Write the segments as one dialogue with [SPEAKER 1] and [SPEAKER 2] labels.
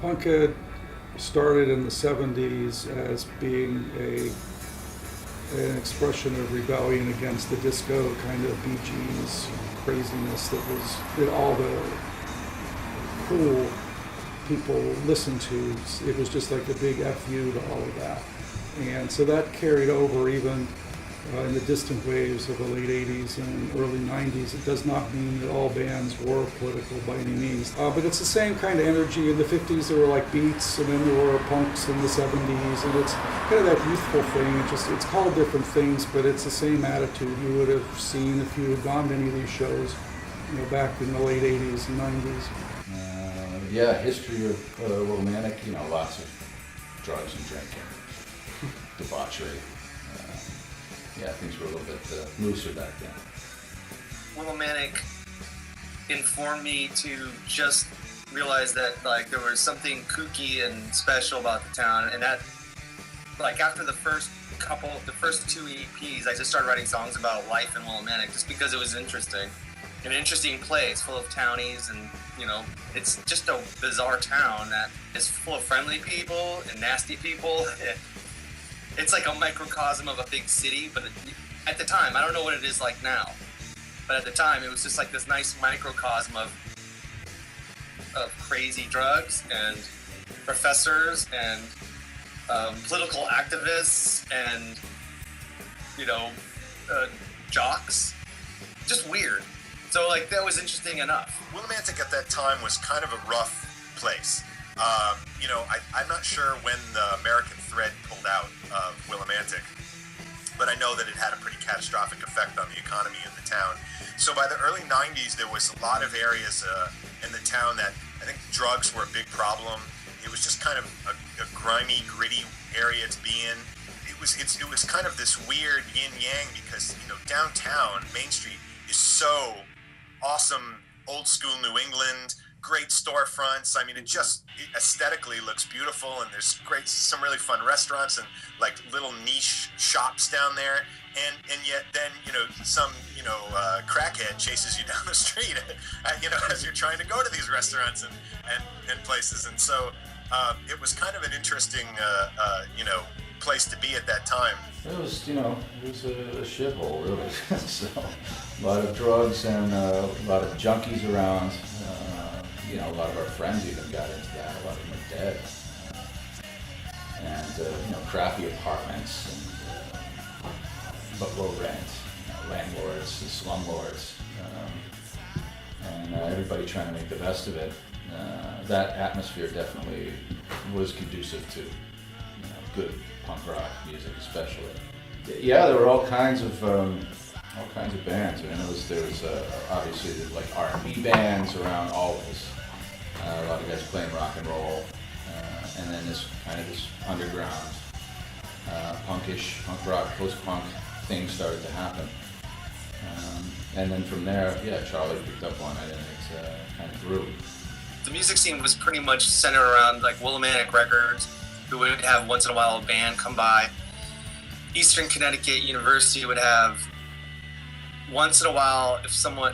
[SPEAKER 1] punk had started in the 70s as being an expression of rebellion against the disco kind of Bee Gees craziness that all the cool people listened to. It was just like a big FU to all of that. And so that carried over even in the distant waves of the late 80s and early 90s. It does not mean that all bands were political by any means. But it's the same kind of energy. In the 50s there were like Beats, and then there were punks in the 70s, and it's kind of that youthful thing. It's called different things, but it's the same attitude you would have seen if you had gone to any of these shows, back in the late 80s and 90s.
[SPEAKER 2] History of Willimantic, lots of drugs and drinking, debauchery. Things were a little bit looser back then.
[SPEAKER 3] Willimantic informed me to just realize that there was something kooky and special about the town, and that after the first two EPs, I just started writing songs about life in Willimantic just because it was interesting. An interesting place full of townies, and it's just a bizarre town that is full of friendly people and nasty people. It's like a microcosm of a big city, but at the time, I don't know what it is like now, but at the time it was just like this nice microcosm of crazy drugs and professors and political activists and jocks. Just weird. So that was interesting enough.
[SPEAKER 4] Willimantic at that time was kind of a rough place. I'm not sure when the American Thread pulled out of Willimantic, but I know that it had a pretty catastrophic effect on the economy of the town. So by the early 90s, there was a lot of areas in the town that I think drugs were a big problem. It was just kind of a grimy, gritty area to be in. It was kind of this weird yin-yang because, downtown, Main Street, is so awesome, old school New England, great storefronts. I mean, it aesthetically looks beautiful, and there's some really fun restaurants and little niche shops down there. And yet then, some, crackhead chases you down the street, as you're trying to go to these restaurants and places. And so it was kind of an interesting, place to be at that time.
[SPEAKER 2] It was a shithole, really. So, a lot of drugs and a lot of junkies around. A lot of our friends even got into that. A lot of them are dead. Crappy apartments but low rent. Landlords, the slumlords, and everybody trying to make the best of it. That atmosphere definitely was conducive to good punk rock music, especially. Yeah, there were all kinds of bands. There was obviously R&B bands around always. A lot of guys playing rock and roll, and then this underground punkish, punk rock, post-punk thing started to happen. And then from there, Charlie picked up on it, and it kind of grew.
[SPEAKER 3] The music scene was pretty much centered around Willimantic Records, who would have once in a while a band come by. Eastern Connecticut University would have once in a while, if someone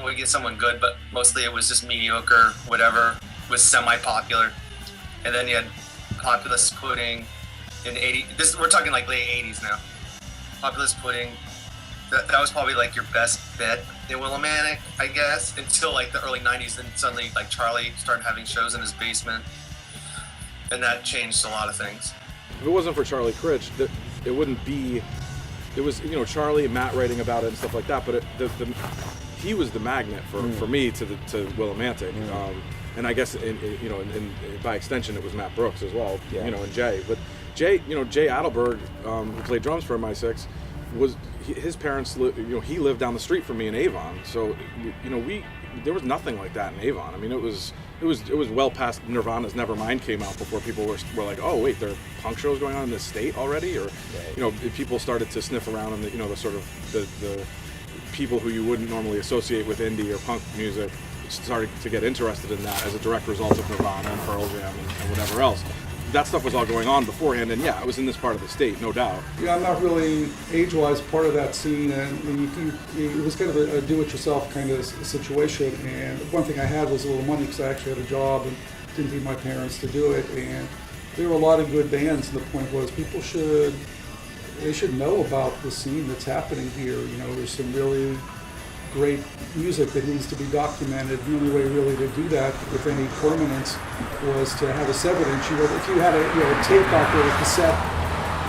[SPEAKER 3] would get someone good, but mostly it was just mediocre, whatever, was semi-popular. And then you had Populist Pudding in we're talking late 80s now. Populist Pudding, that was probably your best bet in Willimantic, I guess, until the early 90s. Then suddenly Charlie started having shows in his basement, and that changed a lot of things.
[SPEAKER 5] If it wasn't for Charlie Critch, it wouldn't be. It was Charlie and Matt writing about it and stuff like that, but he was the magnet for me to Willimantic, and I guess by extension it was Matt Brooks as well, and Jay. But Jay Adelberg, who played drums for MI6, his parents he lived down the street from me in Avon, so there was nothing like that in Avon. I mean, it was well past Nirvana's Nevermind came out before people were like, oh wait, there are punk shows going on in this state already, or people started to sniff around in the sort of the people who you wouldn't normally associate with indie or punk music started to get interested in that as a direct result of Nirvana and Pearl Jam and whatever else. That stuff was all going on beforehand, and I was in this part of the state, no doubt.
[SPEAKER 1] Yeah, I'm not really age-wise part of that scene, and it was kind of a do-it-yourself kind of situation. And one thing I had was a little money because I actually had a job and didn't need my parents to do it, and there were a lot of good bands, and the point was people should know about the scene that's happening here. You know, there's some really great music that needs to be documented. The only way really to do that with any permanence was to have a 7-inch. If you had a tape out there, a cassette,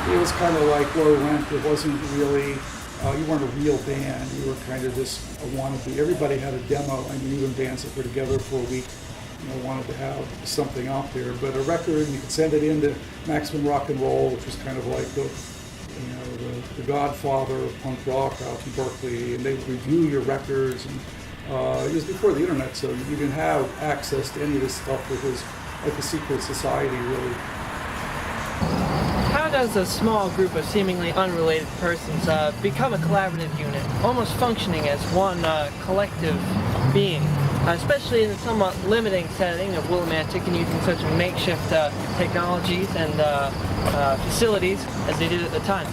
[SPEAKER 1] it was kind of like low rent. It wasn't really, you weren't a real band. You were kind of just a wannabe. Everybody had a demo. I mean, even bands that were together for a week, wanted to have something out there. But a record, you could send it into Maximum Rock and Roll, which was kind of like the godfather of punk rock out in Berkeley, and they would review your records. And it was before the internet, so you didn't have access to any of this stuff. It was like a secret society, really.
[SPEAKER 6] How does a small group of seemingly unrelated persons become a collaborative unit, almost functioning as one collective being, especially in the somewhat limiting setting of Willimantic and using such makeshift technologies and facilities as they did at the time?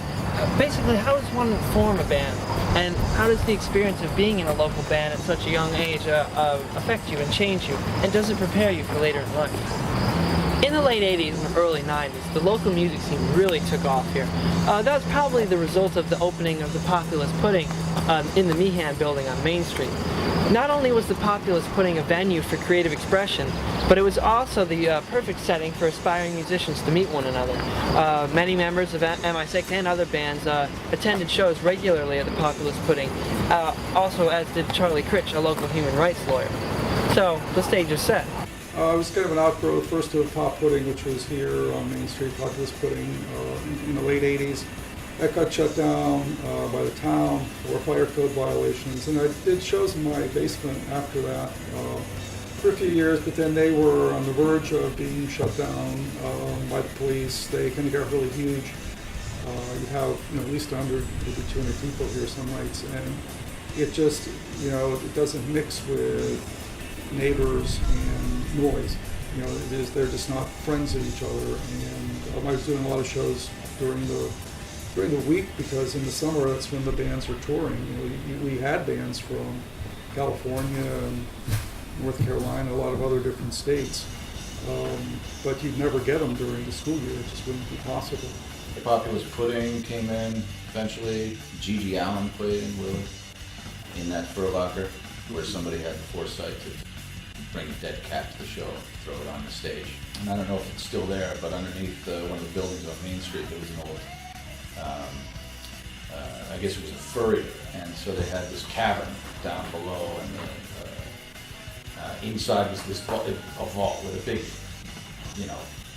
[SPEAKER 6] Basically, how does one form a band, and how does the experience of being in a local band at such a young age affect you and change you, and does it prepare you for later in life? In the late 80s and early 90s, the local music scene really took off here. That was probably the result of the opening of the Populous Pudding in the Meehan building on Main Street. Not only was the Populous Pudding a venue for creative expression, but it was also the perfect setting for aspiring musicians to meet one another. Many members of MI6 and other bands attended shows regularly at the Populous Pudding, also as did Charlie Critch, a local human rights lawyer. So, the stage is set.
[SPEAKER 1] It was kind of an outgrowth, first of Pop Pudding, which was here on Main Street, Populous Pudding, in the late 80s. That got shut down by the town for fire code violations, and I did shows in my basement after that for a few years, but then they were on the verge of being shut down by the police. They kind of got really huge. You'd have at least 100, maybe 200 people here some nights, and it just, it doesn't mix with neighbors and noise. They're just not friends of each other. And I was doing a lot of shows during the week, because in the summer that's when the bands are touring. We had bands from California and North Carolina, a lot of other different states, but you'd never get them during the school year. It just wouldn't be possible.
[SPEAKER 2] The Populous Pudding came in eventually. Gigi Allen played in Willi in that fur locker, where somebody had the foresight to bring a dead cat to the show, throw it on the stage. And I don't know if it's still there, but underneath one of the buildings on Main Street, there was an old, I guess it was a furrier, and so they had this cavern down below, and inside was this vault with a big,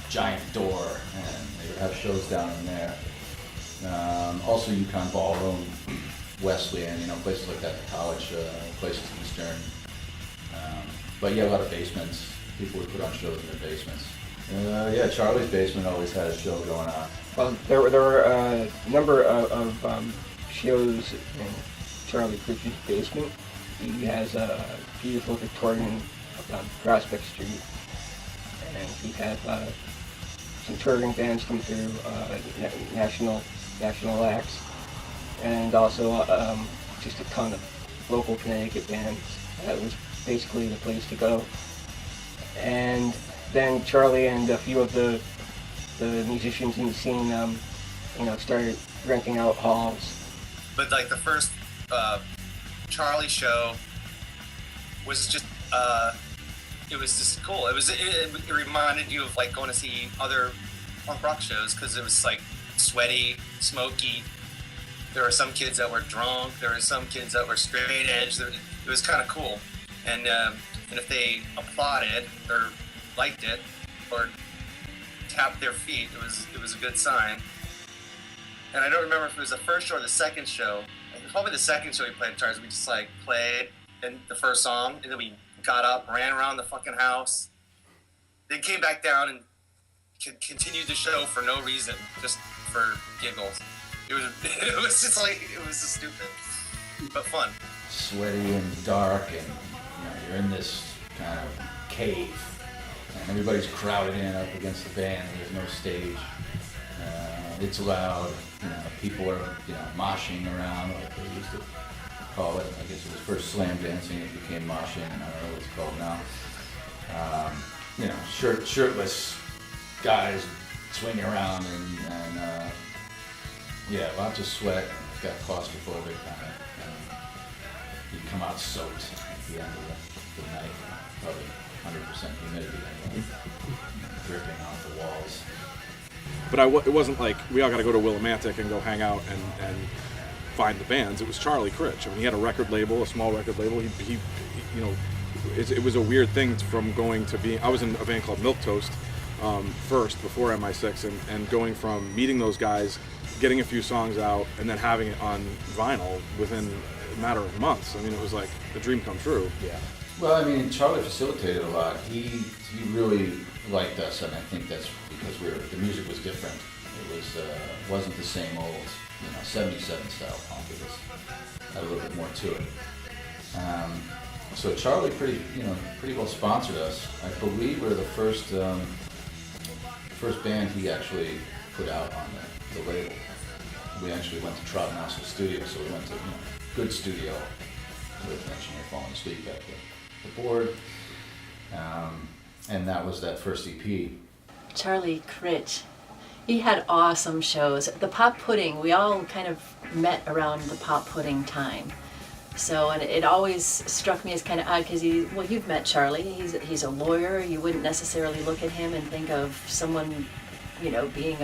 [SPEAKER 2] giant door, and they would have shows down in there. Also Yukon Ballroom, Wesleyan, places like that, the college places, Eastern. But yeah, a lot of basements. People would put on shows in their basements. Charlie's basement always had a show going on.
[SPEAKER 7] Well, there were a number of shows in Charlie Critch's basement. He has a beautiful Victorian on Prospect Street, and he had some touring bands come through, national acts, and also just a ton of local Connecticut bands. That was basically the place to go. And then Charlie and a few of the musicians in the scene, started renting out halls.
[SPEAKER 3] But like the first Charlie show was just it was just cool. It reminded you of like going to see other punk rock shows, because it was like sweaty, smoky. There were some kids that were drunk. There were some kids that were straight edge. It was kind of cool. And if they applauded or liked it or tapped their feet, it was a good sign. And I don't remember if it was the first show or the second show. Probably the second show we played guitars. We just like played in the first song, and then we got up, ran around the fucking house, then came back down and continued the show for no reason, just for giggles. It was just stupid, but fun.
[SPEAKER 2] Sweaty and dark, and you're in this kind of cave, and everybody's crowded in up against the band, and there's no stage. It's loud. People are moshing around, like they used to call it. I guess it was first slam dancing, it became moshing, and I don't know what it's called now. shirtless guys swinging around and lots of sweat. Got claustrophobic kind of. You'd come out soaked at the end of the night, probably 100% humidity anyway, dripping off the walls.
[SPEAKER 5] But it wasn't like we all got to go to Willimantic and go hang out and find the bands. It was Charlie Critch. I mean, he had a record label, a small record label. He it was a weird thing from going to being. I was in a band called Milk Toast first before MI6, and going from meeting those guys, getting a few songs out, and then having it on vinyl within a matter of months. I mean, it was like a dream come true.
[SPEAKER 2] Yeah. Well, I mean, Charlie facilitated a lot. He really liked us, and I think that's because the music was different. It wasn't the same old, 77 style punk. It had a little bit more to it. So Charlie pretty well sponsored us. I believe we're the first band he actually put out on the label. We actually went to Trout Mouse's studio, so we went to good studio with an engineer falling asleep at the board, and that was that first EP.
[SPEAKER 8] Charlie Critch, he had awesome shows. The Pop Pudding, we all kind of met around the Pop Pudding time. So, and it always struck me as kind of odd because you've met Charlie. He's a lawyer. You wouldn't necessarily look at him and think of someone, being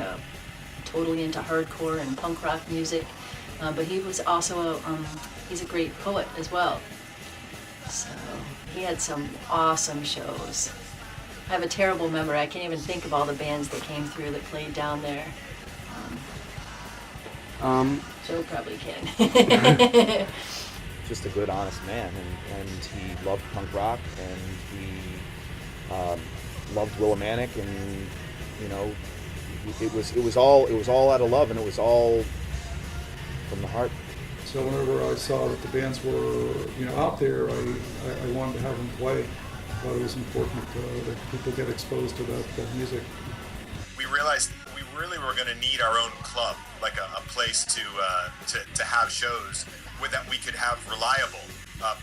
[SPEAKER 8] totally into hardcore and punk rock music. But he was also he's a great poet as well. So he had some awesome shows. I have a terrible memory. I can't even think of all the bands that came through that played down there. Joe probably can.
[SPEAKER 9] Just a good, honest man, and he loved punk rock, and he loved Willimantic, and it was all out of love, and it was all from the heart.
[SPEAKER 1] So whenever I saw that the bands were out there, I wanted to have them play. I thought it was important that people get exposed to that music.
[SPEAKER 4] We realized we really were going to need our own club, like a place to have shows, where that we could have reliable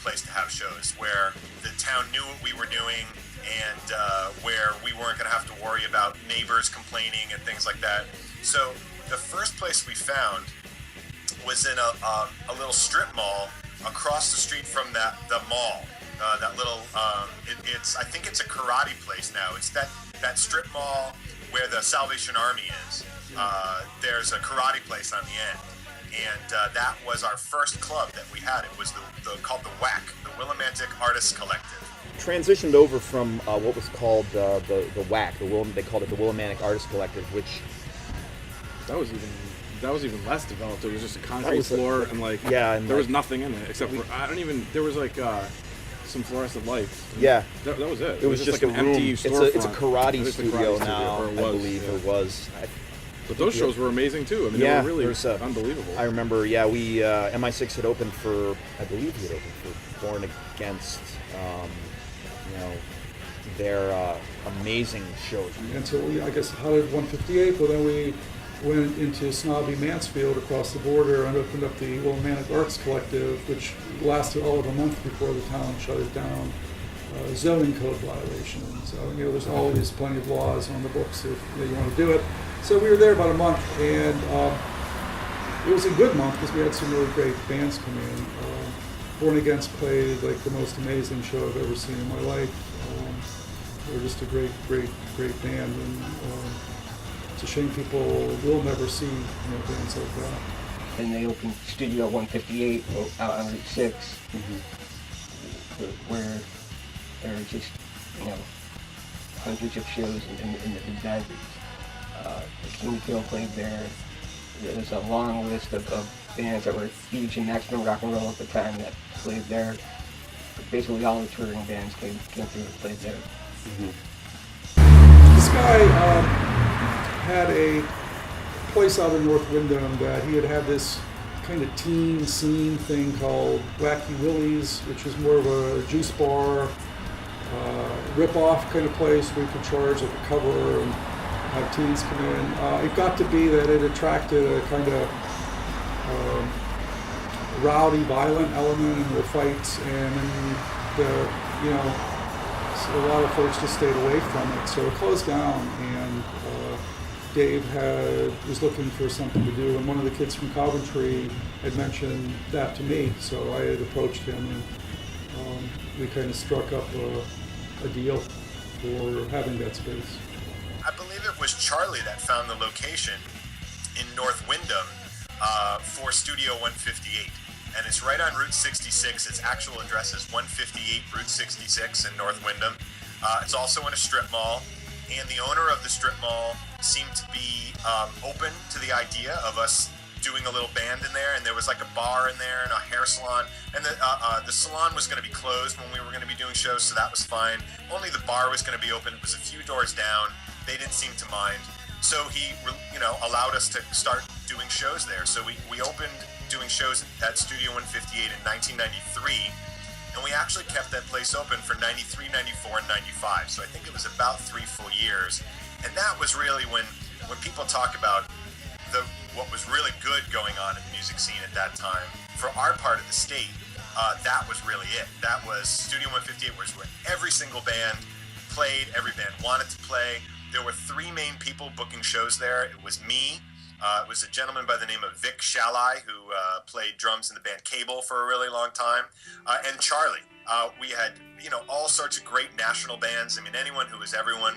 [SPEAKER 4] place to have shows, where the town knew what we were doing, and where we weren't going to have to worry about neighbors complaining and things like that. So the first place we found was in a little strip mall across the street from the mall. That little, I think it's a karate place now. It's that strip mall where the Salvation Army is. There's a karate place on the end. And that was our first club that we had. It was called the WAC, the Willimantic Artists Collective.
[SPEAKER 9] Transitioned over from what was called the WAC, they called it the Willimantic Artists Collective, which
[SPEAKER 5] That was even less developed. It was just a concrete floor and there was nothing in it except for there was some fluorescent lights.
[SPEAKER 9] Yeah,
[SPEAKER 5] that was it.
[SPEAKER 9] It was just
[SPEAKER 5] like an empty storefront.
[SPEAKER 9] It's a karate studio now, I believe, or was.
[SPEAKER 5] But those shows were amazing too. I mean, they were really unbelievable. I
[SPEAKER 9] remember, we MI6 had opened for, I believe he had opened for Born Against, their amazing shows.
[SPEAKER 1] And so I guess how did 158? Well, then we went into snobby Mansfield across the border and opened up the Willimantic Arts Collective, which lasted all of a month before the town shut it down. Zoning code violations. There's always plenty of laws on the books if you want to do it. So we were there about a month, and it was a good month because we had some really great bands come in. Born Against played like the most amazing show I've ever seen in my life. They were just a great band, and it's a shame people will never see bands like that.
[SPEAKER 7] And they opened Studio 158 out on Route 6, where there were just hundreds of shows in the mid-90s. King Phil played there. There was a long list of bands that were huge in maximum rock and roll at the time that played there. But basically all the touring bands came through and played there.
[SPEAKER 1] This guy had a place out in North Windham that he had this kind of teen scene thing called Wacky Willie's, which is more of a juice bar, rip-off kind of place where you could charge like a cover and have teens come in. It got to be that it attracted a kind of rowdy, violent element in the fights, and the a lot of folks just stayed away from it. So it closed down, and Dave was looking for something to do, and one of the kids from Coventry had mentioned that to me, so I had approached him, and we kind of struck up a deal for having that space.
[SPEAKER 4] I believe it was Charlie that found the location in North Windham for Studio 158. And it's right on Route 66. Its actual address is 158 Route 66 in North Windham. It's also in a strip mall. And the owner of the strip mall seemed to be open to the idea of us doing a little band in there. And there was like a bar in there and a hair salon. And the salon was going to be closed when we were going to be doing shows, so that was fine. Only the bar was going to be open. It was a few doors down. They didn't seem to mind. So he, allowed us to start doing shows there. So we opened doing shows at Studio 158 in 1993, and we actually kept that place open for 93, 94, and 95. So I think it was about 3 full years. And that was really when people talk about what was really good going on in the music scene at that time. For our part of the state, that was really it. That was Studio 158 was where every single band played, every band wanted to play. There were 3 main people booking shows there. It was me. It was a gentleman by the name of Vic Shalai, who played drums in the band Cable for a really long time, and Charlie. We had, all sorts of great national bands. I mean, anyone who was everyone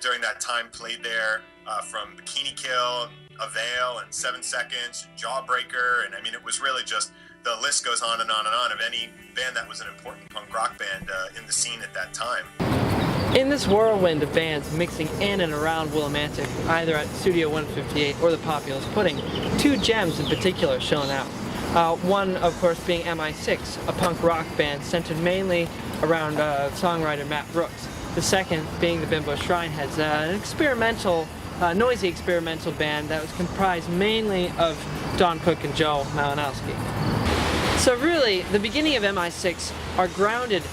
[SPEAKER 4] during that time played there, from Bikini Kill, Avail, and 7 Seconds, Jawbreaker, and I mean, it was really just, the list goes on and on and on of any band that was an important punk rock band in the scene at that time.
[SPEAKER 6] In this whirlwind of bands mixing in and around Willimantic, either at Studio 158 or the Populous Pudding, 2 gems in particular shone out. One, of course, being MI6, a punk rock band centered mainly around songwriter Matt Brooks. The second being the Bimbo Shrineheads, an experimental, noisy experimental band that was comprised mainly of Don Cook and Joe Malinowski. So really, the beginning of MI6 are grounded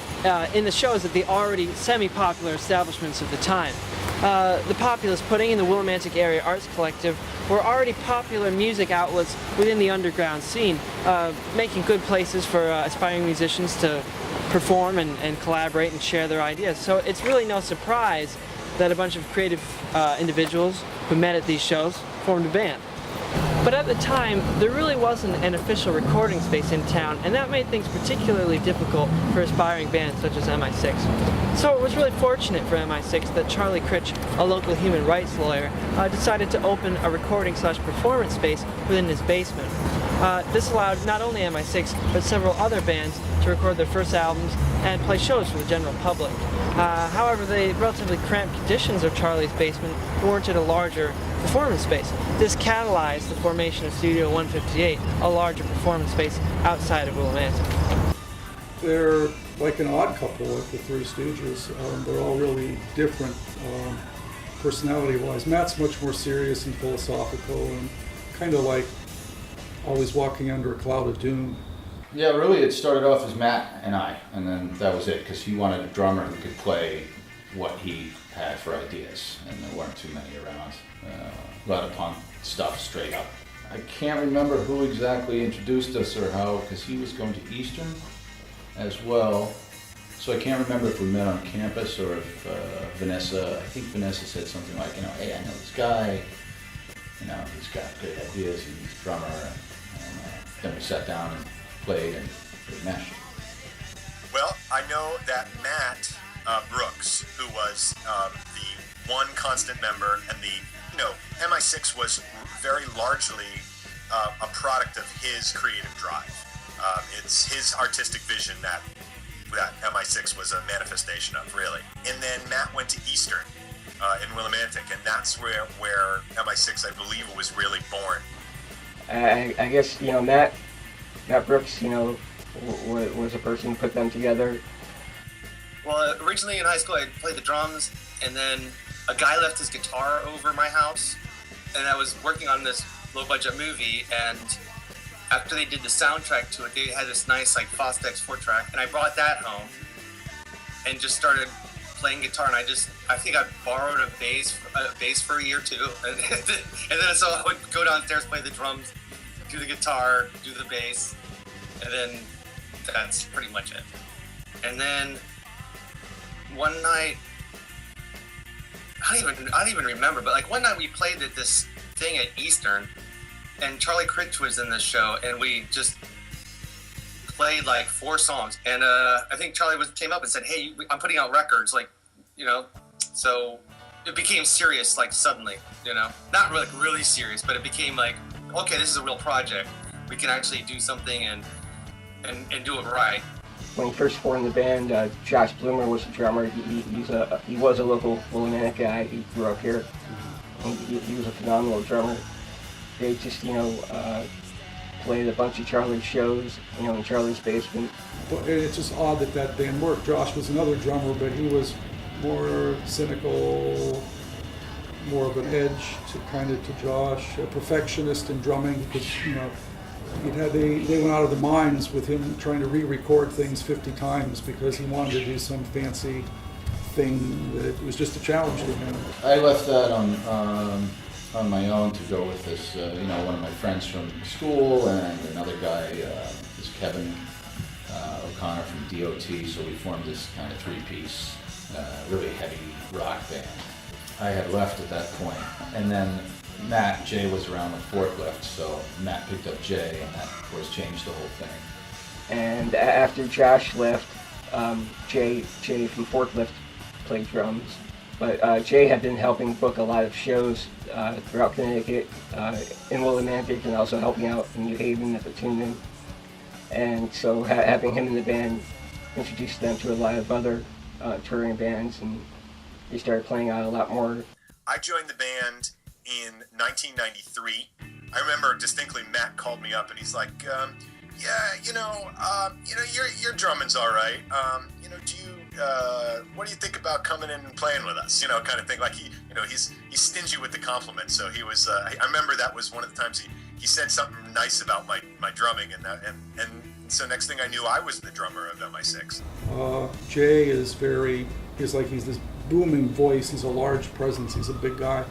[SPEAKER 6] in the shows at the already semi-popular establishments of the time. The Populous Pudding and the Willimantic Area Arts Collective were already popular music outlets within the underground scene, making good places for aspiring musicians to perform and collaborate and share their ideas. So it's really no surprise that a bunch of creative individuals who met at these shows formed a band. But at the time, there really wasn't an official recording space in town, and that made things particularly difficult for aspiring bands such as MI6. So it was really fortunate for MI6 that Charlie Critch, a local human rights lawyer, decided to open a recording/performance space within his basement. This allowed not only MI6, but several other bands to record their first albums and play shows for the general public. However, the relatively cramped conditions of Charlie's basement warranted a larger performance space. This catalyzed the formation of Studio 158, a larger performance space outside of Willimantic.
[SPEAKER 1] They're like an odd couple, like the Three Stooges. They're all really different personality-wise. Matt's much more serious and philosophical, and kind of like always walking under a cloud of doom.
[SPEAKER 2] Yeah, really, it started off as Matt and I, and then that was it, because he wanted a drummer who could play what he had for ideas, and there weren't too many around. A lot of punk stuff, straight up. I can't remember who exactly introduced us or how, because he was going to Eastern as well, so I can't remember if we met on campus or if I think Vanessa said something like, hey, I know this guy, he's got great ideas, he's a drummer, and then we sat down and played and we meshed.
[SPEAKER 4] Well, I know that Matt Brooks, who was the one constant member, and MI6 was very largely a product of his creative drive. It's his artistic vision that MI6 was a manifestation of, really. And then Matt went to Eastern in Willimantic, and that's where MI6, I believe, was really born.
[SPEAKER 7] I guess, Matt Brooks, was a person who put them together.
[SPEAKER 3] Well, originally in high school, I played the drums, and then a guy left his guitar over my house, and I was working on this low-budget movie, and after they did the soundtrack to it, they had this nice, Fostex 4-track, and I brought that home and just started playing guitar, and I think I borrowed a bass for a year, too, and then so I would go downstairs, play the drums, do the guitar, do the bass, and then that's pretty much it. And then one night, I don't even remember, but like one night we played at this thing at Eastern, and Charlie Critch was in this show, and we just played like 4 songs, and I think Charlie came up and said, "Hey, I'm putting out records," like, you know, so it became serious like suddenly, you know, not really serious, but it became like, okay, this is a real project. We can actually do something and do it right.
[SPEAKER 7] When he first formed the band, Josh Bloomer was the drummer. He was a local Willimantic guy. He grew up here. He was a phenomenal drummer. They just, played a bunch of Charlie's shows, in Charlie's basement.
[SPEAKER 1] But it's just odd that band worked. Josh was another drummer, but he was more cynical, more of an edge to Josh, a perfectionist in drumming, because, they went out of their minds with him trying to re-record things 50 times because he wanted to do some fancy thing that was just a challenge to him.
[SPEAKER 2] I left that on my own to go with this, one of my friends from school and another guy, is Kevin O'Connor from DOT, so we formed this kind of 3-piece, really heavy rock band. I had left at that point, and then Jay was around the forklift, so Matt picked up Jay, and that of course changed the whole thing.
[SPEAKER 7] And after Josh left, Jay from Forklift played drums. But Jay had been helping book a lot of shows throughout Connecticut, in Willimantic, and also helping out in New Haven at the Tune-In. And so having him in the band introduced them to a lot of other touring bands, and they started playing out a lot more.
[SPEAKER 4] I joined the band in 1993. I remember distinctly Matt called me up and he's like, your drumming's all right. What do you think about coming in and playing with us? Kind of thing. Like he's stingy with the compliments. So he was. I remember that was one of the times he said something nice about my drumming, and so next thing I knew, I was the drummer of MI6.
[SPEAKER 1] Jay is he's this booming voice. He's a large presence. He's a big guy.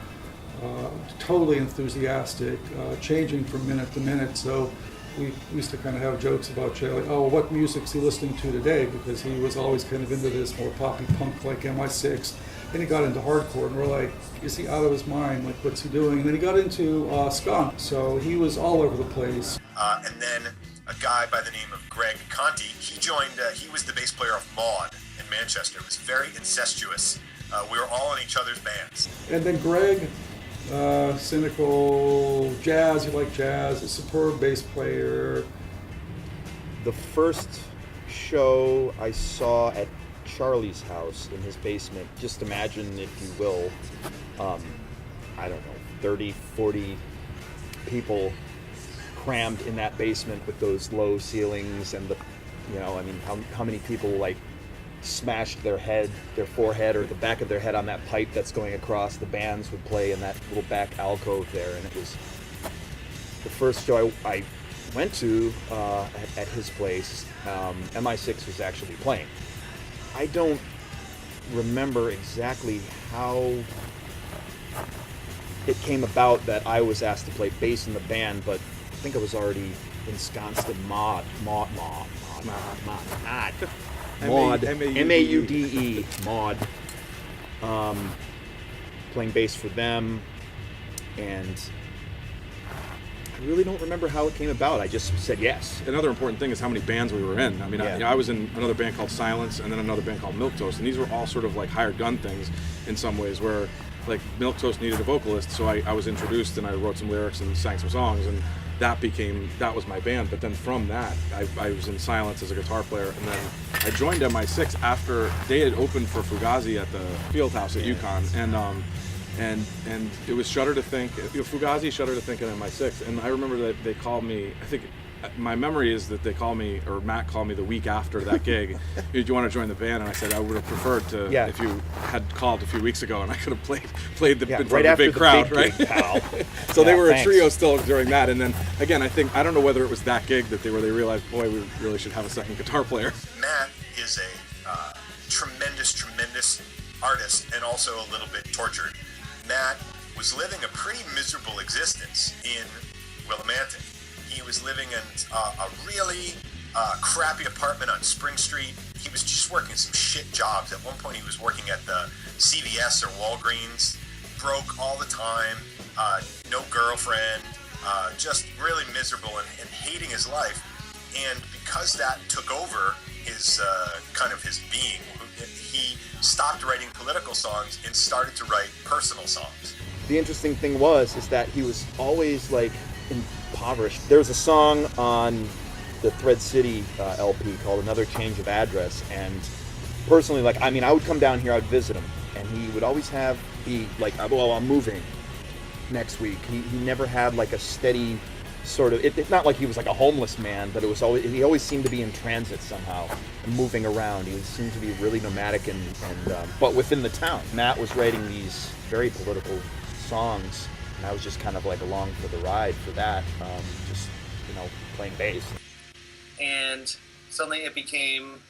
[SPEAKER 1] Totally enthusiastic, changing from minute to minute. So we used to kind of have jokes about Jay, like, oh, what music's he listening to today? Because he was always kind of into this more poppy punk like MI6. Then he got into hardcore, and we're like, is he out of his mind? Like, what's he doing? And then he got into ska. So he was all over the place.
[SPEAKER 4] And then a guy by the name of Greg Conti, he joined, he was the bass player of Maud in Manchester. It was very incestuous. We were all in each other's bands.
[SPEAKER 1] And then Greg, cynical, jazz, he liked jazz, a superb bass player.
[SPEAKER 9] The first show I saw at Charlie's house in his basement, just imagine, if you will, 30, 40 people crammed in that basement with those low ceilings and how many people smashed their forehead or the back of their head on that pipe that's going across. The bands would play in that little back alcove there, and it was the first show I went to at his place. MI6 was actually playing. I don't remember exactly how it came about that I was asked to play bass in the band, but I think I was already ensconced in Maud, M-A-U-D-E, Maud, playing bass for them, and I really don't remember how it came about. I just said yes.
[SPEAKER 5] Another important thing is how many bands we were in. I mean, I was in another band called Silence, and then another band called Milquetoast, and these were all sort of like hired gun things in some ways, where like Milquetoast needed a vocalist, so I was introduced and I wrote some lyrics and sang some songs, and that was my band. But then from that, I was in Silence as a guitar player, and then I joined MI6 after they had opened for Fugazi at the Field House at UConn, and it was Shudder to Think, Fugazi, Shudder to Think, and MI6. And I remember that they called me, I think my memory is that they called me, or Matt called me the week after that gig. Do you want to join the band? And I said I would have preferred to if you had called a few weeks ago and I could have played in front
[SPEAKER 9] right
[SPEAKER 5] of the big crowd,
[SPEAKER 9] big
[SPEAKER 5] right?
[SPEAKER 9] Gig, pal.
[SPEAKER 5] So they were a trio still during that, and then again, I don't know whether it was that gig that they realized, boy, we really should have a second guitar player.
[SPEAKER 4] Matt is a tremendous artist, and also a little bit tortured. Matt was living a pretty miserable existence in Willimantic. He was living in a really crappy apartment on Spring Street. he was just working some shit jobs. At one point, he was working at the CVS or Walgreens, broke all the time, no girlfriend, just really miserable and hating his life. And because that took over his kind of his being, he stopped writing political songs and started to write personal songs.
[SPEAKER 9] The interesting thing is that he was always like impoverished. There's a song on the Thread City LP called Another Change of Address, and personally, like, I mean, I would come down here, I would visit him, and he would always be like, well, I'm moving next week. He never had like a steady sort of, it's not like he was like a homeless man, but he always seemed to be in transit somehow, and moving around. He seemed to be really nomadic and but within the town. Matt was writing these very political songs, and I was just kind of like along for the ride for that, just, you know, playing bass.
[SPEAKER 3] And suddenly it became,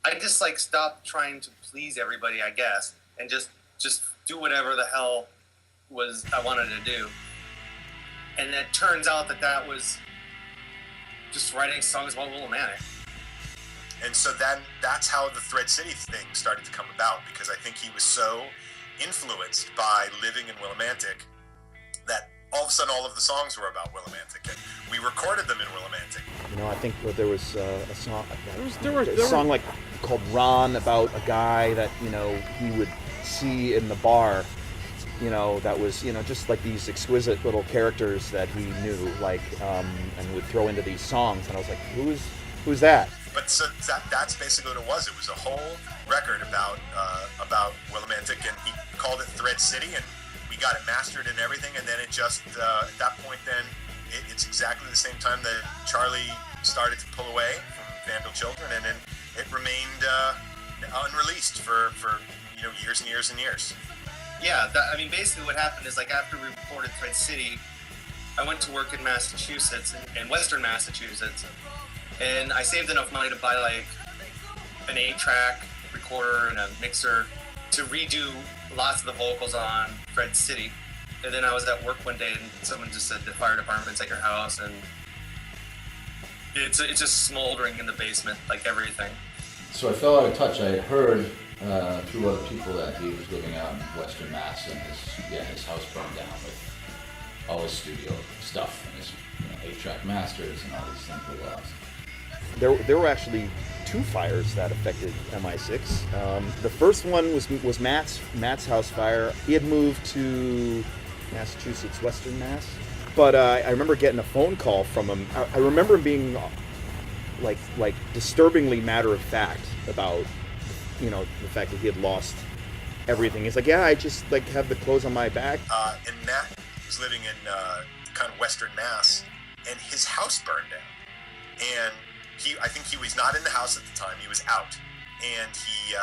[SPEAKER 3] I just like stopped trying to please everybody, I guess, and just do whatever the hell I wanted to do. And it turns out that was just writing songs about Willimantic.
[SPEAKER 4] And so then that's how the Thread City thing started to come about, because I think he was so influenced by living in Willimantic that all of a sudden all of the songs were about Willimantic, and we recorded them in Willimantic.
[SPEAKER 9] You know, I think there was a song, a song like called Ron, about a guy that, you know, he would see in the bar, you know, that was, you know, just like these exquisite little characters that he knew, like, and would throw into these songs, and I was like, who's that?
[SPEAKER 4] But so that's basically what it was. It was a whole record about Willimantic, and he called it Thread City, and we got it mastered and everything, and then it just, at that point then, it's exactly the same time that Charlie started to pull away from Vandal Children, and then it remained unreleased for you know, years and years and years.
[SPEAKER 3] Yeah, I mean, basically what happened is, like, after we recorded Thread City, I went to work in Massachusetts, in Western Massachusetts, and I saved enough money to buy, like, an 8-track recorder and a mixer to redo lots of the vocals on Thread City. And then I was at work one day, and someone just said the fire department's at your house, and it's just smoldering in the basement, like everything.
[SPEAKER 2] So I fell out of touch. I had heard through other people that he was living out in Western Mass, and his house burned down with all his studio stuff and his 8-track masters and all these things were lost.
[SPEAKER 9] There were actually 2 fires that affected MI6. The first one was Matt's house fire. He had moved to Massachusetts, Western Mass. But I remember getting a phone call from him. I remember him being like disturbingly matter of fact about, you know, the fact that he had lost everything. He's like, yeah, I just like have the clothes on my back.
[SPEAKER 4] And Matt was living in kind of Western Mass, and his house burned down. And I think he was not in the house at the time. He was out, and he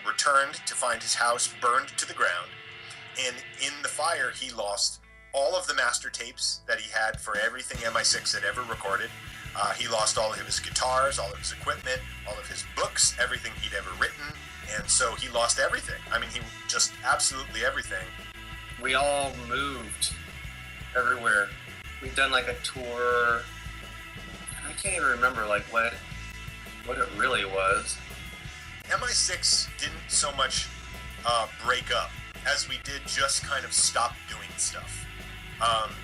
[SPEAKER 4] returned to find his house burned to the ground. And in the fire, he lost all of the master tapes that he had for everything MI6 had ever recorded. He lost all of his guitars, all of his equipment, all of his books, everything he'd ever written. And so he lost everything. I mean, he just absolutely everything.
[SPEAKER 3] We all moved everywhere. We'd done like a tour. I can't even remember like what it really was.
[SPEAKER 4] MI6 didn't so much break up as we did just kind of stop doing stuff.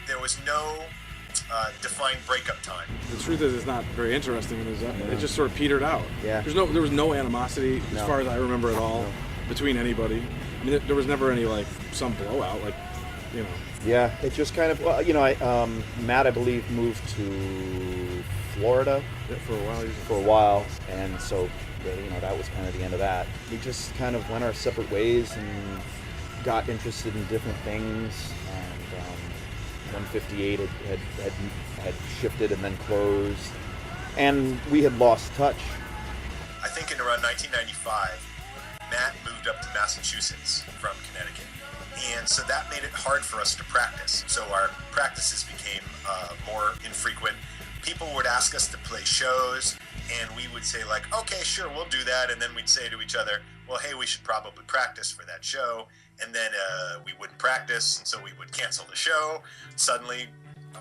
[SPEAKER 4] There was no defined breakup time.
[SPEAKER 5] The truth is, it's not very interesting. It just sort of petered out.
[SPEAKER 9] Yeah.
[SPEAKER 5] There was no animosity, as far as I remember at all, between anybody. I mean, there was never any like some blowout, like, you know.
[SPEAKER 9] Yeah, it just kind of, well, you know, Matt, I believe, moved to Florida for a while, and so, you know, that was kind of the end of that. We just kind of went our separate ways and got interested in different things, and 158 had shifted and then closed, and we had lost touch.
[SPEAKER 4] I think in around 1995, Matt moved up to Massachusetts from Connecticut. And so that made it hard for us to practice. So our practices became more infrequent. People would ask us to play shows, and we would say like, okay, sure, we'll do that. And then we'd say to each other, well, hey, we should probably practice for that show. And then we wouldn't practice, and so we would cancel the show. Suddenly,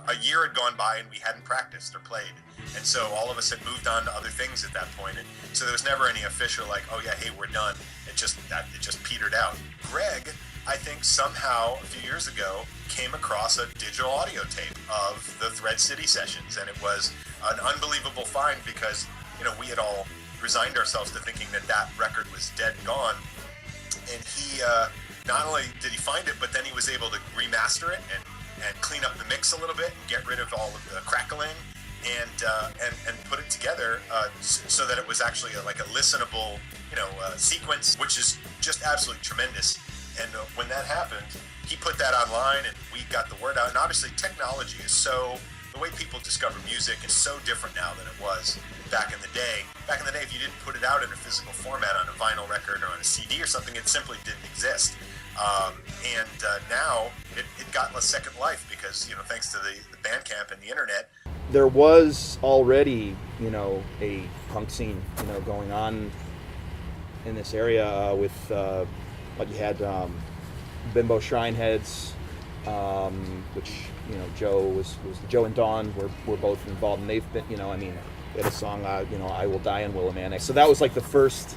[SPEAKER 4] a year had gone by and we hadn't practiced or played. And so all of us had moved on to other things at that point. And so there was never any official like, oh yeah, hey, we're done. It just petered out. Greg, I think somehow a few years ago came across a digital audio tape of the Thread City sessions, and it was an unbelievable find because, you know, we had all resigned ourselves to thinking that that record was dead and gone. And he, not only did he find it, but then he was able to remaster it and clean up the mix a little bit, and get rid of all of the crackling, and put it together so that it was actually like a listenable, you know, sequence, which is just absolutely tremendous. And when that happened, he put that online, and we got the word out. And obviously, technology is the way people discover music is so different now than it was back in the day. Back in the day, if you didn't put it out in a physical format on a vinyl record or on a CD or something, it simply didn't exist. Now it got a second life because, you know, thanks to the Bandcamp and the internet.
[SPEAKER 9] There was already, you know, a punk scene, you know, going on in this area with what you had, Bimbo Shrineheads, which, you know, Joe and Dawn were both involved, and they've been, you know, I mean, they had a song, you know, I Will Die in Willimantic. So that was like the first,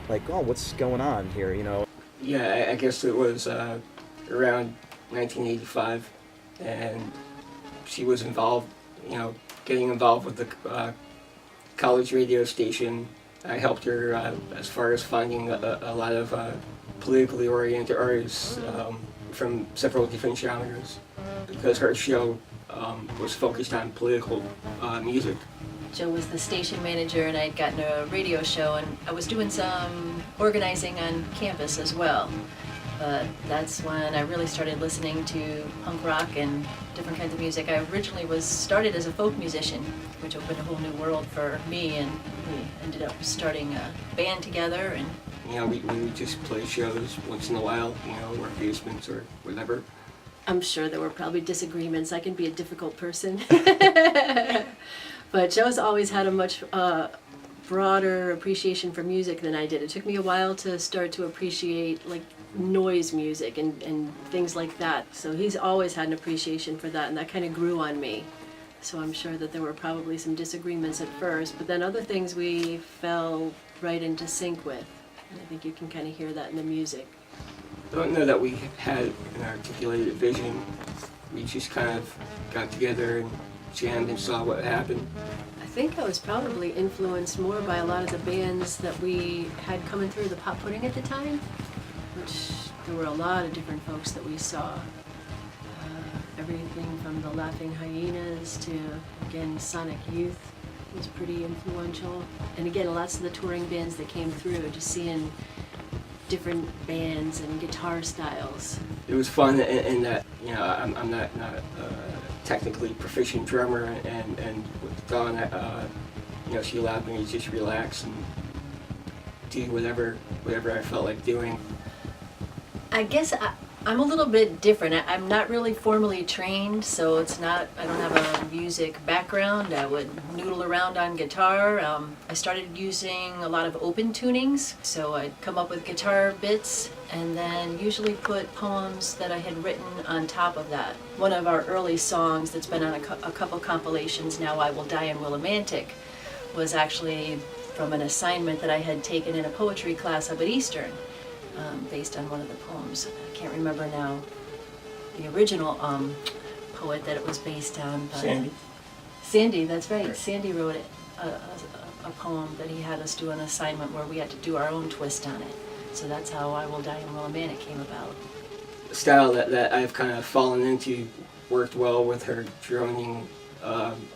[SPEAKER 9] like, oh, what's going on here, you know?
[SPEAKER 7] Yeah, I guess it was around 1985, and she was involved, you know, getting involved with the college radio station. I helped her as far as finding a lot of politically oriented artists from several different genres, because her show was focused on political music.
[SPEAKER 8] Joe was the station manager, and I'd gotten a radio show, and I was doing some organizing on campus as well. But that's when I really started listening to punk rock and different kinds of music. I originally started as a folk musician, which opened a whole new world for me, and we ended up starting a band together. And
[SPEAKER 7] you know, we would just play shows once in a while, you know, or basements or whatever.
[SPEAKER 10] I'm sure there were probably disagreements. I can be a difficult person. But Joe's always had a much broader appreciation for music than I did. It took me a while to start to appreciate like noise music and things like that. So he's always had an appreciation for that, and that kind of grew on me. So I'm sure that there were probably some disagreements at first, but then other things we fell right into sync with. And I think you can kind of hear that in the music.
[SPEAKER 7] I don't know that we had an articulated vision. We just kind of got together and jammed and saw what happened.
[SPEAKER 10] I think I was probably influenced more by a lot of the bands that we had coming through the Pop Pudding at the time, which there were a lot of different folks that we saw. Everything from the Laughing Hyenas to, again, Sonic Youth was pretty influential. And again, lots of the touring bands that came through, just seeing different bands and guitar styles.
[SPEAKER 7] It was fun in that, you know, I'm not technically proficient drummer, and with Dawn, you know, she allowed me to just relax and do whatever I felt like doing.
[SPEAKER 8] I guess I'm a little bit different. I'm not really formally trained, so it's not, I don't have a music background. I would noodle around on guitar. I started using a lot of open tunings, so I'd come up with guitar bits and then usually put poems that I had written on top of that. One of our early songs that's been on a couple compilations now, I Will Die in Willimantic, was actually from an assignment that I had taken in a poetry class up at Eastern. Based on one of the poems. I can't remember now the original poet that it was based on. But Sandy, that's right. Sandy wrote it, a poem that he had us do an assignment where we had to do our own twist on it. So that's how I Will Die in Willimantic came about.
[SPEAKER 7] The style that I've kind of fallen into worked well with her droning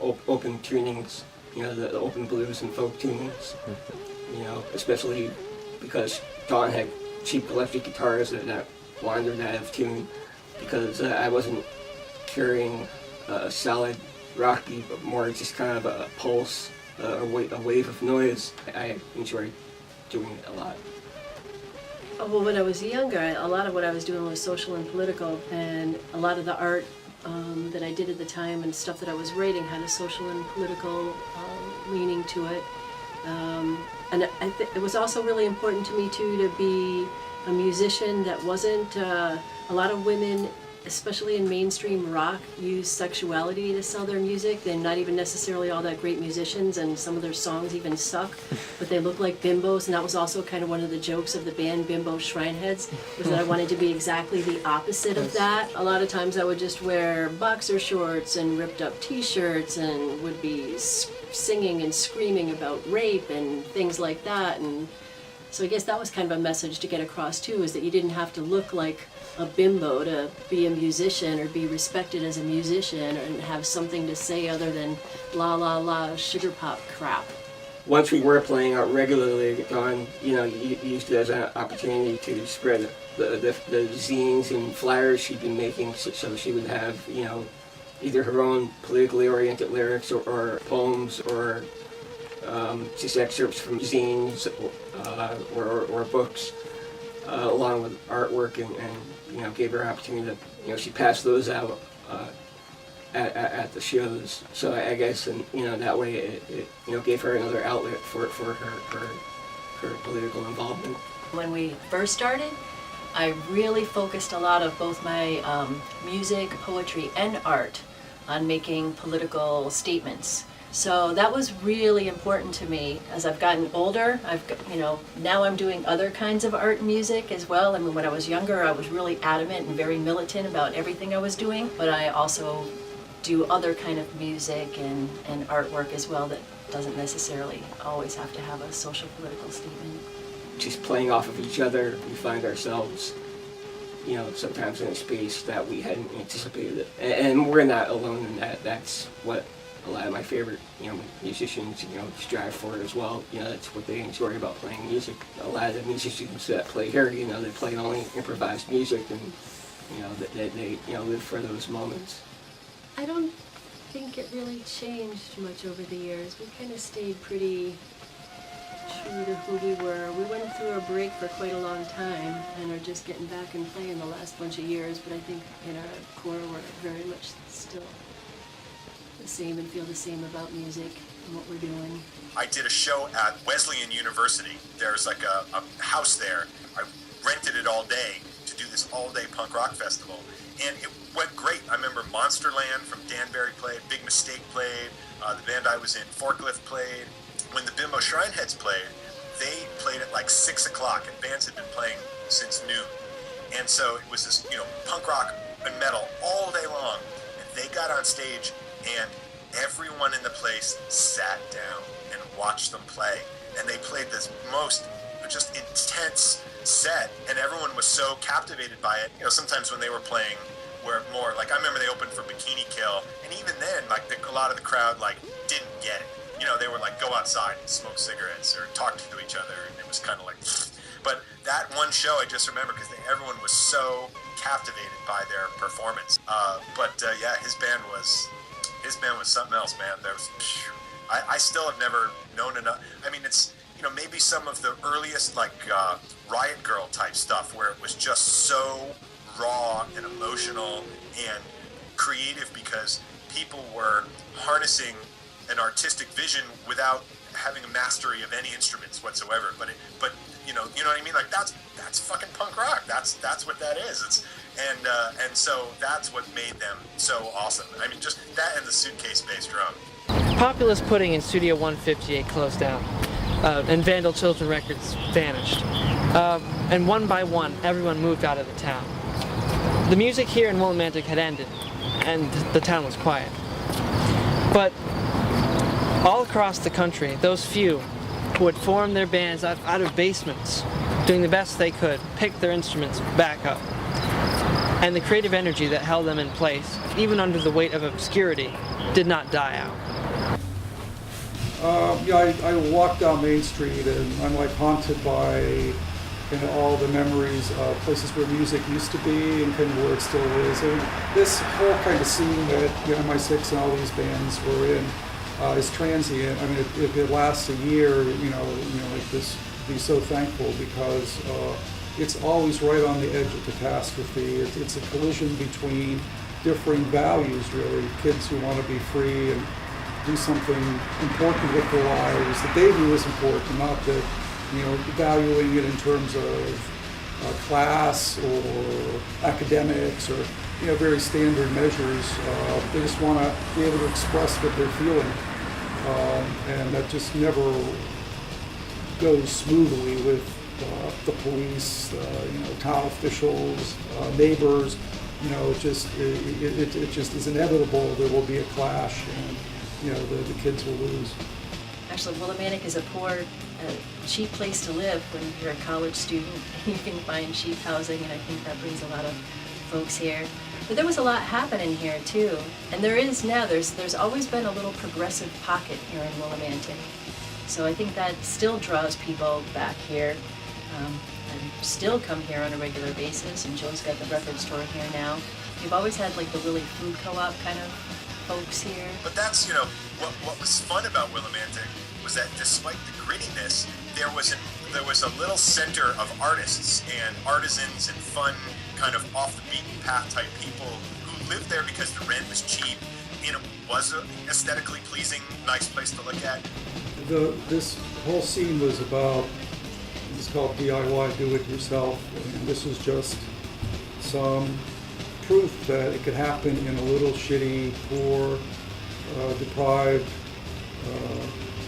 [SPEAKER 7] open tunings, you know, the open blues and folk tunings, you know, especially because Dawn had cheap electric guitars that wandered out of tune, because I wasn't carrying a solid rock beat, but more just kind of a pulse, a wave of noise. I enjoyed doing it a lot.
[SPEAKER 10] Well, when I was younger, a lot of what I was doing was social and political, and a lot of the art that I did at the time and stuff that I was writing had a social and political leaning to it. And it was also really important to me, too, to be a musician that wasn't, a lot of women especially in mainstream rock, use sexuality to sell their music. They're not even necessarily all that great musicians, and some of their songs even suck, but they look like bimbos, and that was also kind of one of the jokes of the band Bimbo Shrineheads, was that I wanted to be exactly the opposite of that. A lot of times I would just wear boxer shorts and ripped up t-shirts and would be singing and screaming about rape and things like that, and so I guess that was kind of a message to get across too, is that you didn't have to look like a bimbo to be a musician or be respected as a musician and have something to say other than la la la sugar pop crap.
[SPEAKER 7] Once we were playing out regularly, Dawn, you used it as an opportunity to spread the zines and flyers she'd been making, so she would have, either her own politically oriented lyrics or poems or just excerpts from zines or books, along with artwork, and gave her an opportunity to, she passed those out at the shows. So I guess, and that way it gave her another outlet for her political involvement.
[SPEAKER 8] When we first started, I really focused a lot of both my music, poetry, and art on making political statements. So that was really important to me. As I've gotten older, now I'm doing other kinds of art and music as well. I mean, when I was younger, I was really adamant and very militant about everything I was doing, but I also do other kind of music and artwork as well that doesn't necessarily always have to have a social political statement.
[SPEAKER 7] Just playing off of each other, we find ourselves, sometimes in a space that we hadn't anticipated. And we're not alone in that. That's what a lot of my favorite, musicians, strive for as well. That's what they enjoy about playing music. A lot of the musicians that play here, they play only improvised music, and, they live for those moments.
[SPEAKER 10] I don't think it really changed much over the years. We kind of stayed pretty true to who we were. We went through a break for quite a long time and are just getting back and playing the last bunch of years, but I think in our core we're very much still the same and feel the same about music and what we're doing.
[SPEAKER 4] I did a show at Wesleyan University. There's like a house there. I rented it all day to do this all-day punk rock festival, and it went great. I remember Monsterland from Danbury played, Big Mistake played, the band I was in, Forklift played. When the Bimbo Shrineheads played, they played at like 6 o'clock, and bands had been playing since noon. And so it was this, punk rock and metal all day long. And they got on stage, and everyone in the place sat down and watched them play. And they played this most just intense set, and everyone was so captivated by it. Sometimes when they were playing, were more like, I remember they opened for Bikini Kill, and even then, a lot of the crowd didn't get it. They were like, go outside and smoke cigarettes or talk to each other, and it was kind of like, but that one show I just remember because everyone was so captivated by their performance. Yeah, his band was something else, man. I still have never known enough. I mean, it's maybe some of the earliest Riot Girl type stuff where it was just so raw and emotional and creative because people were harnessing an artistic vision without having a mastery of any instruments whatsoever. But you know what I mean? That's fucking punk rock. That's what that is. And so that's what made them so awesome. I mean, just that and the suitcase bass drum.
[SPEAKER 6] Populous Pudding in Studio 158 closed down, and Vandal Children Records vanished. And one by one, everyone moved out of the town. The music here in Willimantic had ended, and the town was quiet. But all across the country, those few who had formed their bands out of basements, doing the best they could, picked their instruments back up. And the creative energy that held them in place, even under the weight of obscurity, did not die out.
[SPEAKER 1] I walk down Main Street and I'm haunted by all the memories of places where music used to be and kind of where it still is. And this whole kind of scene that MI6 and all these bands were in is transient. I mean, if it lasts a year, be so thankful because it's always right on the edge of catastrophe. It's a collision between differing values, really. Kids who want to be free and do something important with their lives that they view as important, not that, valuing it in terms of class or academics or very standard measures. They just want to be able to express what they're feeling, and that just never goes smoothly with the police, town officials, neighbors. It just is inevitable. There will be a clash, and the kids will lose.
[SPEAKER 8] Actually, Willimantic is a poor, cheap place to live when you're a college student. You can find cheap housing, and I think that brings a lot of folks here. But there was a lot happening here too, and there is now. There's always been a little progressive pocket here in Willimantic, so I think that still draws people back here, and still come here on a regular basis. And Joe's got the record store here now. We've always had like the Willi Food Co-op kind of folks here.
[SPEAKER 4] But that's, what was fun about Willimantic was that despite the grittiness, there was a little center of artists and artisans and fun, kind of off the beaten path type people who lived there because the rent was cheap and it was an aesthetically pleasing, nice place to look at.
[SPEAKER 1] This whole scene was it's called DIY, do it yourself, and this is just some proof that it could happen in a little shitty, poor, deprived,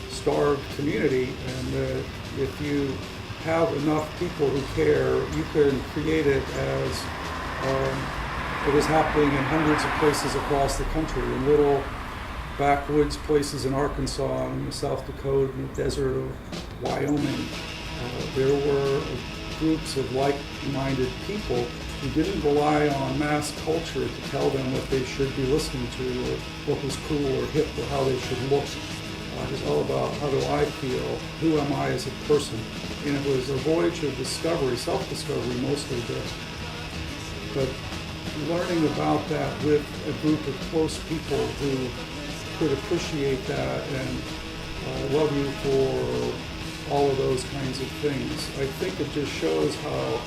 [SPEAKER 1] starved community, and that if you have enough people who care, you can create it as it was happening in hundreds of places across the country, in little backwoods places in Arkansas, in South Dakota, in the desert of Wyoming. There were groups of like-minded people who didn't rely on mass culture to tell them what they should be listening to, or what was cool or hip, or how they should look. It was all about how do I feel, who am I as a person. And it was a voyage of discovery, self-discovery mostly, but learning about that with a group of close people who could appreciate that and love you for all of those kinds of things. I think it just shows how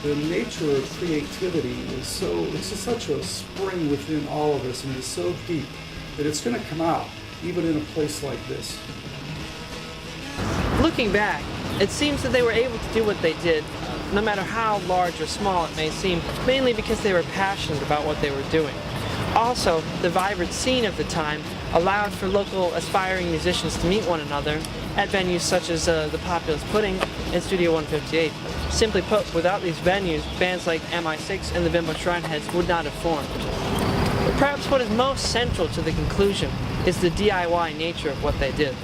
[SPEAKER 1] the nature of creativity is it's just such a spring within all of us, and it's so deep that it's going to come out even in a place like this.
[SPEAKER 6] Looking back, it seems that they were able to do what they did, no matter how large or small it may seem, mainly because they were passionate about what they were doing. Also, the vibrant scene of the time allowed for local aspiring musicians to meet one another at venues such as the Populous Pudding and Studio 158. Simply put, without these venues, bands like MI6 and the Bimbo Shrineheads would not have formed. But perhaps what is most central to the conclusion is the DIY nature of what they did.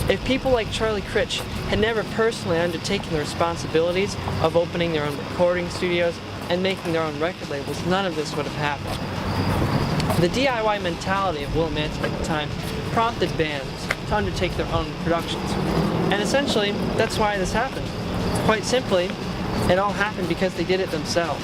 [SPEAKER 6] If people like Charlie Critch had never personally undertaken the responsibilities of opening their own recording studios and making their own record labels, none of this would have happened. The DIY mentality of Willimantic at the time prompted bands to undertake their own productions. And essentially, that's why this happened. Quite simply, it all happened because they did it themselves.